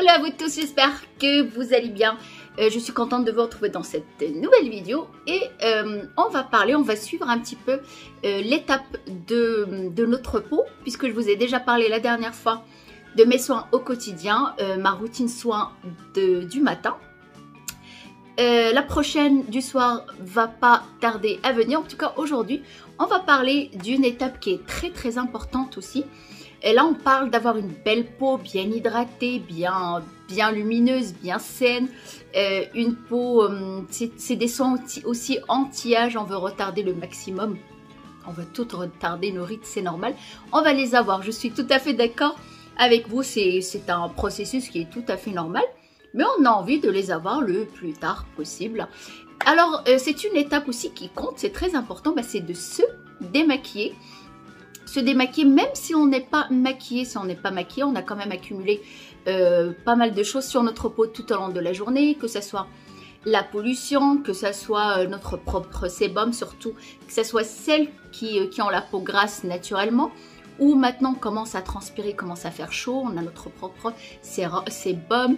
Hola à vous tous, j'espère que vous allez bien. Je suis contente de vous retrouver dans cette nouvelle vidéo et on va suivre un petit peu l'étape de notre peau, puisque je vous ai déjà parlé la dernière fois de mes soins au quotidien, ma routine soins du matin. La prochaine du soir va pas tarder à venir. En tout cas, aujourd'hui, on va parler d'une étape qui est très importante aussi. Et là, on parle d'avoir une belle peau bien hydratée, bien lumineuse, bien saine. Une peau, c'est des soins aussi anti-âge. On veut retarder le maximum. On veut tout retarder, nos rides, c'est normal. On va les avoir. Je suis tout à fait d'accord avec vous. C'est un processus qui est tout à fait normal. Mais on a envie de les avoir le plus tard possible. Alors, c'est une étape aussi qui compte. C'est très important. C'est de se démaquiller. Se démaquiller, même si on n'est pas maquillé, on a quand même accumulé pas mal de choses sur notre peau tout au long de la journée, que ce soit la pollution, que ce soit notre propre sébum, surtout que ce soit celles qui ont la peau grasse naturellement, ou maintenant on commence à transpirer, commence à faire chaud, on a notre propre sébum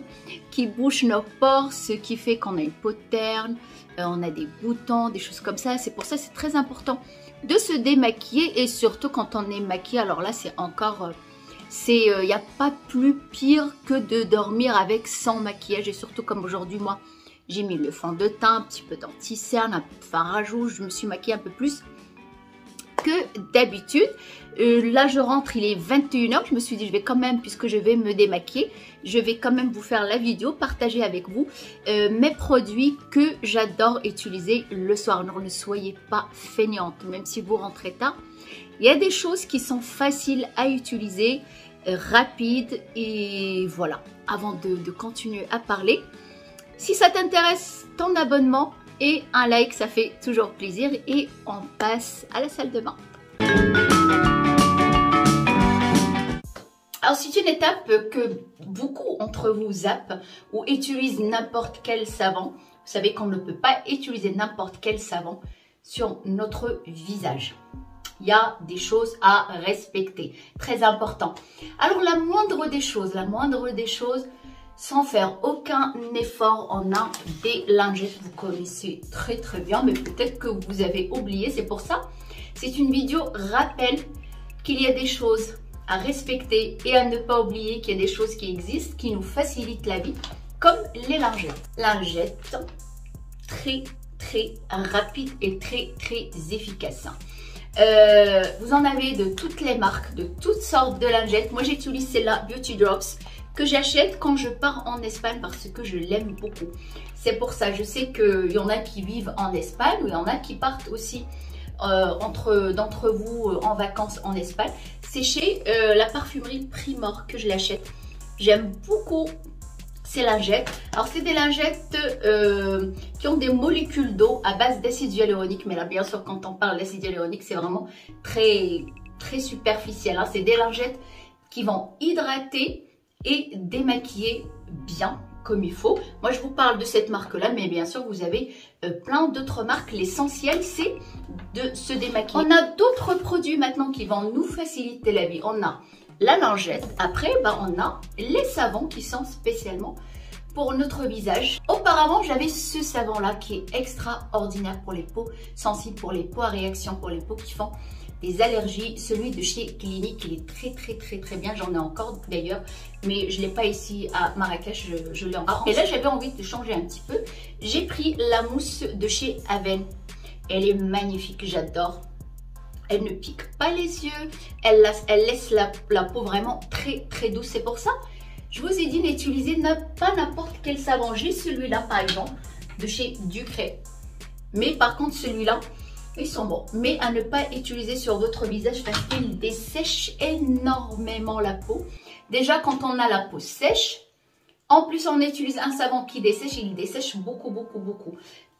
qui bouche nos pores, ce qui fait qu'on a une peau terne, on a des boutons, des choses comme ça. C'est pour ça que c'est très important de se démaquiller, et surtout quand on est maquillé. Alors là, c'est encore, il n'y a pas plus pire que de dormir avec sans maquillage. Et surtout comme aujourd'hui, moi, j'ai mis le fond de teint, un petit peu d'anti-cerne, un peu de fard à joues. Je me suis maquillée un peu plus que d'habitude. Là, je rentre, il est 21h. Je me suis dit, je vais quand même, puisque je vais me démaquiller, je vais quand même vous faire la vidéo, partager avec vous mes produits que j'adore utiliser le soir. Ne soyez pas feignante, même si vous rentrez tard. Il y a des choses qui sont faciles à utiliser, rapides, et voilà. Avant de continuer à parler, si ça t'intéresse, ton abonnement et un like, ça fait toujours plaisir. Et on passe à la salle de bain. Alors, c'est une étape que beaucoup d'entre vous zappent ou utilisent n'importe quel savon. Vous savez qu'on ne peut pas utiliser n'importe quel savon sur notre visage. Il y a des choses à respecter, très important. Alors, la moindre des choses, sans faire aucun effort, on a des lingettes. Vous connaissez très bien, mais peut-être que vous avez oublié. C'est pour ça, c'est une vidéo rappel qu'il y a des choses à respecter et à ne pas oublier, qu'il y a des choses qui existent, qui nous facilitent la vie, comme les lingettes. Lingettes très rapide et très efficace. Vous en avez de toutes les marques, de toutes sortes de lingettes. Moi, j'utilise celle-là, Beauty Drops, que j'achète quand je pars en Espagne parce que je l'aime beaucoup. C'est pour ça, je sais qu'il y en a qui vivent en Espagne, ou il y en a qui partent aussi d'entre vous en vacances en Espagne. C'est chez la parfumerie Primor que je l'achète. J'aime beaucoup ces lingettes. Alors, c'est des lingettes qui ont des molécules d'eau à base d'acide hyaluronique. Mais là, bien sûr, quand on parle d'acide hyaluronique, c'est vraiment très superficiel. Hein. C'est des lingettes qui vont hydrater et démaquiller bien comme il faut. Moi, je vous parle de cette marque-là, mais bien sûr, vous avez plein d'autres marques. L'essentiel, c'est de se démaquiller. On a d'autres produits maintenant qui vont nous faciliter la vie. On a la lingette. Après, on a les savons qui sont spécialement pour notre visage. Auparavant, j'avais ce savon-là qui est extraordinaire pour les peaux sensibles, pour les peaux à réaction, pour les peaux qui font des allergies. Celui de chez Clinique, il est très bien. J'en ai encore d'ailleurs, mais je ne l'ai pas ici à Marrakech, je l'ai encore. Et là, j'avais envie de changer un petit peu. J'ai pris la mousse de chez Aven. Elle est magnifique, j'adore. Elle ne pique pas les yeux, elle laisse la peau vraiment très douce. C'est pour ça, je vous ai dit n'utilisez pas n'importe quel savon. J'ai celui-là par exemple, de chez Ducré. Mais par contre, celui-là, ils sont bons, mais à ne pas utiliser sur votre visage parce qu'ils dessèchent énormément la peau. Déjà, quand on a la peau sèche, en plus on utilise un savon qui dessèche, il dessèche beaucoup.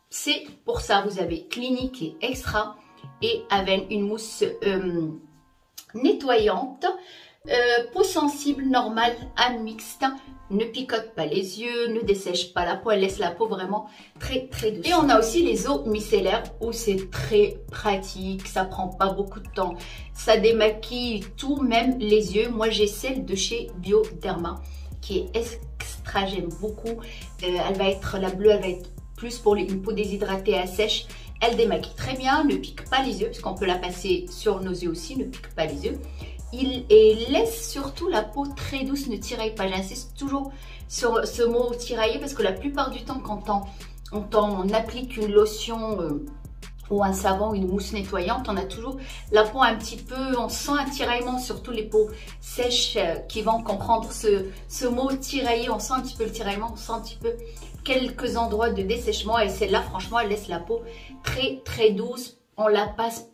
C'est pour ça, vous avez Clinique et Extra et avec une mousse nettoyante, peau sensible normale à mixte. Ne picote pas les yeux, ne dessèche pas la peau, elle laisse la peau vraiment très douce. Et on a aussi les eaux micellaires où c'est très pratique, ça prend pas beaucoup de temps, ça démaquille tout, même les yeux. Moi j'ai celle de chez Bioderma qui est Extra, j'aime beaucoup. La bleue, elle va être plus pour une peau déshydratée à sèche. Elle démaquille très bien, ne pique pas les yeux, parce qu'on peut la passer sur nos yeux aussi, ne pique pas les yeux. Et laisse surtout la peau très douce, ne tiraille pas. J'insiste toujours sur ce mot tirailler, parce que la plupart du temps, quand on applique une lotion ou un savon, une mousse nettoyante, on a toujours la peau un petit peu, on sent un tiraillement, surtout les peaux sèches qui vont comprendre ce mot tirailler. On sent un petit peu le tiraillement, on sent un petit peu quelques endroits de dessèchement, et celle-là, franchement, elle laisse la peau très très douce. On la passe,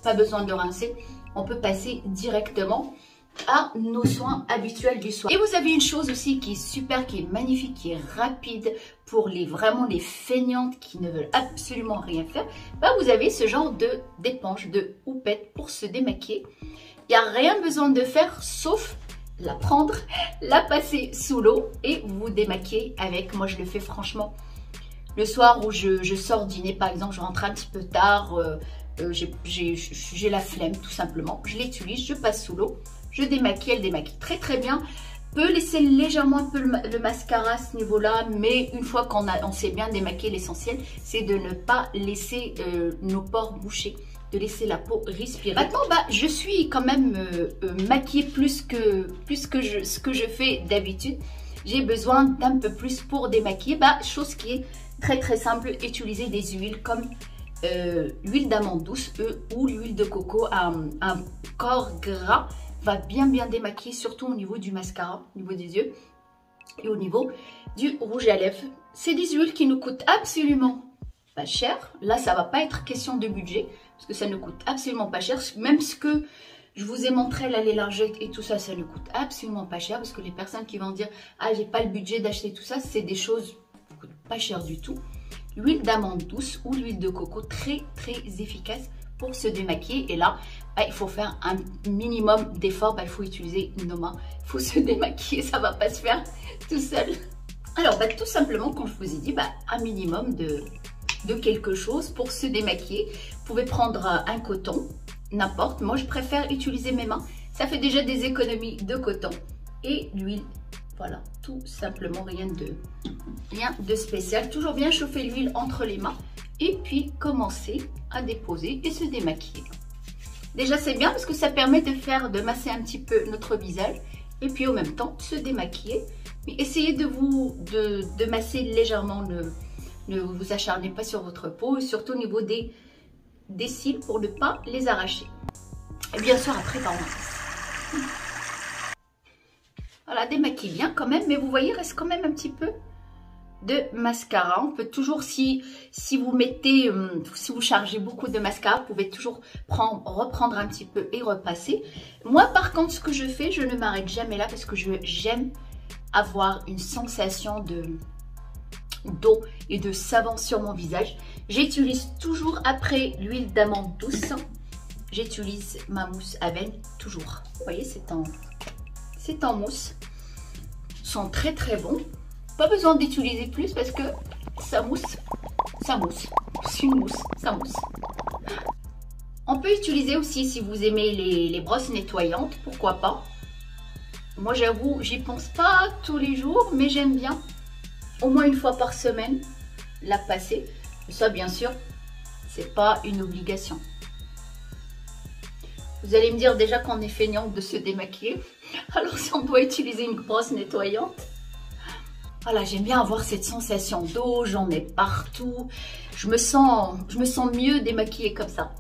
pas besoin de rincer. On peut passer directement à nos soins habituels du soir. Et vous avez une chose aussi qui est super, qui est magnifique, qui est rapide pour vraiment les feignantes qui ne veulent absolument rien faire. Bah, vous avez ce genre d'éponge, de houppette pour se démaquiller. Il n'y a rien besoin de faire sauf la prendre, la passer sous l'eau et vous démaquiller avec. Moi, je le fais franchement le soir où je sors dîner, par exemple, je rentre un petit peu tard, j'ai la flemme tout simplement. Je l'utilise, je passe sous l'eau, je démaquille, elle démaquille très très bien. Peut laisser légèrement un peu le mascara à ce niveau-là, mais une fois qu'on s'est bien démaquillé, l'essentiel, c'est de ne pas laisser nos pores bouchés, de laisser la peau respirer. Maintenant, bah, je suis quand même maquillée plus que ce que je fais d'habitude. J'ai besoin d'un peu plus pour démaquiller. Bah, chose qui est très très simple, utiliser des huiles comme l'huile d'amande douce ou l'huile de coco. Un corps gras va bien démaquiller, surtout au niveau du mascara, au niveau des yeux et au niveau du rouge à lèvres. C'est des huiles qui ne coûtent absolument pas cher. Là, ça va pas être question de budget parce que ça ne coûte absolument pas cher. Même ce que je vous ai montré, là, les lingettes et tout ça, ça ne coûte absolument pas cher, parce que les personnes qui vont dire « Ah, j'ai pas le budget d'acheter tout ça », c'est des choses qui ne coûtent pas cher du tout. L'huile d'amande douce ou l'huile de coco, très très efficace pour se démaquiller. Et là, bah, il faut faire un minimum d'effort, bah, il faut utiliser une main, il faut se démaquiller, ça va pas se faire tout seul. Alors, bah, tout simplement, comme je vous ai dit, bah, un minimum de quelque chose pour se démaquiller. Vous pouvez prendre un coton, n'importe. Moi, je préfère utiliser mes mains. Ça fait déjà des économies de coton. Et l'huile, voilà, tout simplement, rien de spécial. Toujours bien chauffer l'huile entre les mains. Et puis, commencer à déposer et se démaquiller. Déjà, c'est bien parce que ça permet de masser un petit peu notre visage. Et puis, en même temps, se démaquiller. Mais essayez de masser légèrement. Ne vous acharnez pas sur votre peau. Et surtout au niveau des cils pour ne pas les arracher. Et bien sûr, après, on masse. Voilà, démaquille bien quand même. Mais vous voyez, il reste quand même un petit peu de mascara. On peut toujours, si vous chargez beaucoup de mascara, vous pouvez toujours reprendre un petit peu et repasser. Moi, par contre, ce que je fais, je ne m'arrête jamais là parce que j'aime avoir une sensation d'eau et de savon sur mon visage. J'utilise toujours, après l'huile d'amande douce, j'utilise ma mousse à veine, toujours. Vous voyez, c'est en mousse. Ils sont très très bons. Pas besoin d'utiliser plus parce que ça mousse. C'est une mousse, ça mousse. On peut utiliser aussi, si vous aimez les brosses nettoyantes, pourquoi pas. Moi, j'avoue, j'y pense pas tous les jours, mais j'aime bien au moins une fois par semaine la passer. Ça, bien sûr, c'est pas une obligation. Vous allez me dire déjà qu'on est feignante de se démaquiller. Alors si on doit utiliser une brosse nettoyante. Voilà, j'aime bien avoir cette sensation d'eau, j'en ai partout. Je me sens mieux démaquillée comme ça.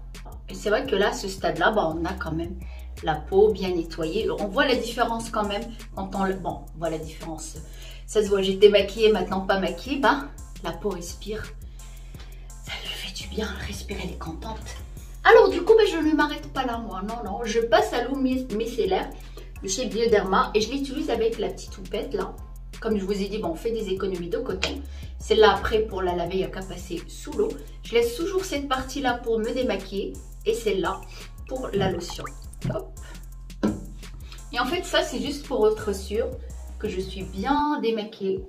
Et c'est vrai que là, à ce stade-là, bah, on a quand même la peau bien nettoyée. On voit la différence quand même quand on... Bon, on voit la différence. Ça se voit, j'étais maquillée, maintenant pas maquillée. Bah, la peau respire. Ça lui fait du bien, respirer, elle est contente. Alors du coup, bah, je ne m'arrête pas là, moi. Non, je passe à l'eau micellaire de chez Bioderma et je l'utilise avec la petite houppette là. Comme je vous ai dit, bon, on fait des économies de coton. Celle-là, après, pour la laver, il n'y a qu'à passer sous l'eau. Je laisse toujours cette partie-là pour me démaquiller et celle-là pour la lotion. Hop. Et en fait, ça, c'est juste pour être sûr que je suis bien démaquillée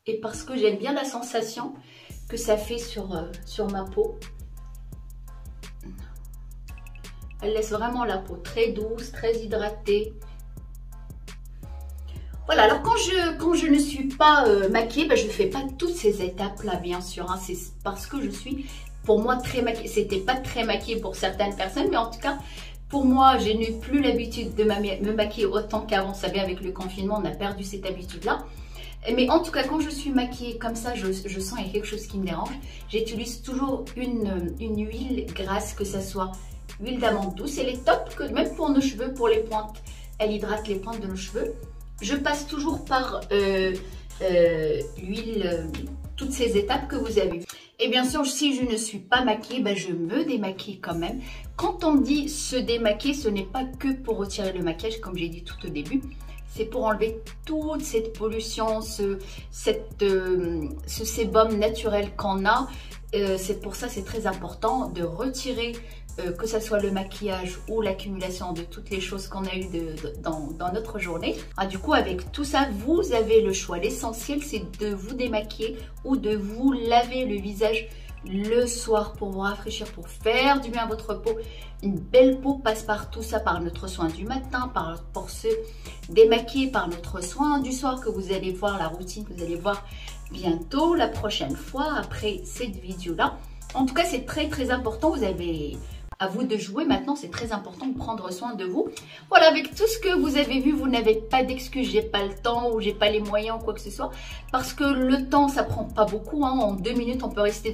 et parce que j'aime bien la sensation que ça fait sur ma peau. Elle laisse vraiment la peau très douce, très hydratée. Voilà, alors quand je ne suis pas maquillée, ben, je ne fais pas toutes ces étapes-là, bien sûr. Hein, c'est parce que je suis, pour moi, très maquillée. C'était pas très maquillée pour certaines personnes, mais en tout cas, pour moi, je n'ai plus l'habitude de me maquiller autant qu'avant. Vous savez, avec le confinement, on a perdu cette habitude-là. Mais en tout cas, quand je suis maquillée comme ça, je sens qu'il y a quelque chose qui me dérange. J'utilise toujours une huile grasse, que ce soit huile d'amande douce. Elle est top, que même pour nos cheveux, pour les pointes. Elle hydrate les pointes de nos cheveux. Je passe toujours par l'huile, toutes ces étapes que vous avez vues. Et bien sûr, si je ne suis pas maquillée, ben je me démaquille quand même. Quand on dit se démaquiller, ce n'est pas que pour retirer le maquillage, comme j'ai dit tout au début. C'est pour enlever toute cette pollution, ce sébum naturel qu'on a. C'est pour ça c'est très important de retirer que ce soit le maquillage ou l'accumulation de toutes les choses qu'on a eues dans notre journée. Ah, du coup, avec tout ça, vous avez le choix. L'essentiel, c'est de vous démaquiller ou de vous laver le visage le soir pour vous rafraîchir, pour faire du bien à votre peau. Une belle peau passe par tout ça, par notre soin du matin, pour se démaquiller, par notre soin du soir que vous allez voir, la routine que vous allez voir bientôt, la prochaine fois, après cette vidéo-là. En tout cas, c'est très très important. Vous avez à vous de jouer maintenant, c'est très important de prendre soin de vous. Voilà, avec tout ce que vous avez vu, vous n'avez pas d'excuses, j'ai pas le temps ou j'ai pas les moyens ou quoi que ce soit. Parce que le temps, ça prend pas beaucoup. Hein. En 2 minutes, on peut rester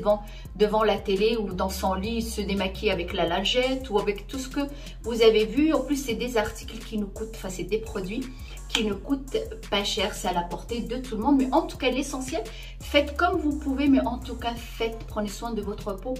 devant la télé ou dans son lit, se démaquiller avec la lingette ou avec tout ce que vous avez vu. En plus, c'est des articles qui nous coûtent, enfin, c'est des produits qui ne coûtent pas cher. C'est à la portée de tout le monde. Mais en tout cas, l'essentiel, faites comme vous pouvez, mais en tout cas, prenez soin de votre peau.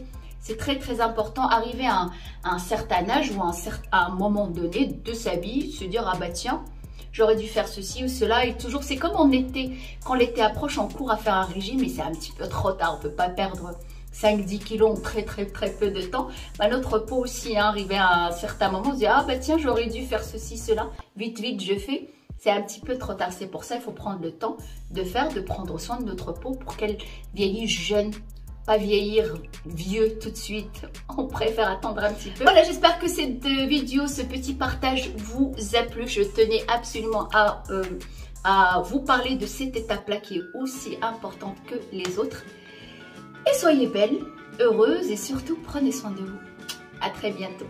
C'est très très important, arriver à un certain âge ou à un moment donné de sa vie, se dire ah bah tiens, j'aurais dû faire ceci ou cela. Et toujours, c'est comme en été, quand l'été approche, on court à faire un régime et c'est un petit peu trop tard, on ne peut pas perdre 5-10 kilos en très peu de temps. Bah, notre peau aussi, hein, arrivé à un certain moment, on se dit ah bah tiens, j'aurais dû faire ceci, cela, vite je fais. C'est un petit peu trop tard, c'est pour ça qu'il faut prendre le temps de prendre soin de notre peau pour qu'elle vieillisse jeune. Pas vieillir vieux tout de suite, on préfère attendre un petit peu. Voilà, j'espère que cette vidéo, ce petit partage vous a plu. Je tenais absolument à vous parler de cette étape-là qui est aussi importante que les autres. Et soyez belles, heureuses et surtout prenez soin de vous. À très bientôt.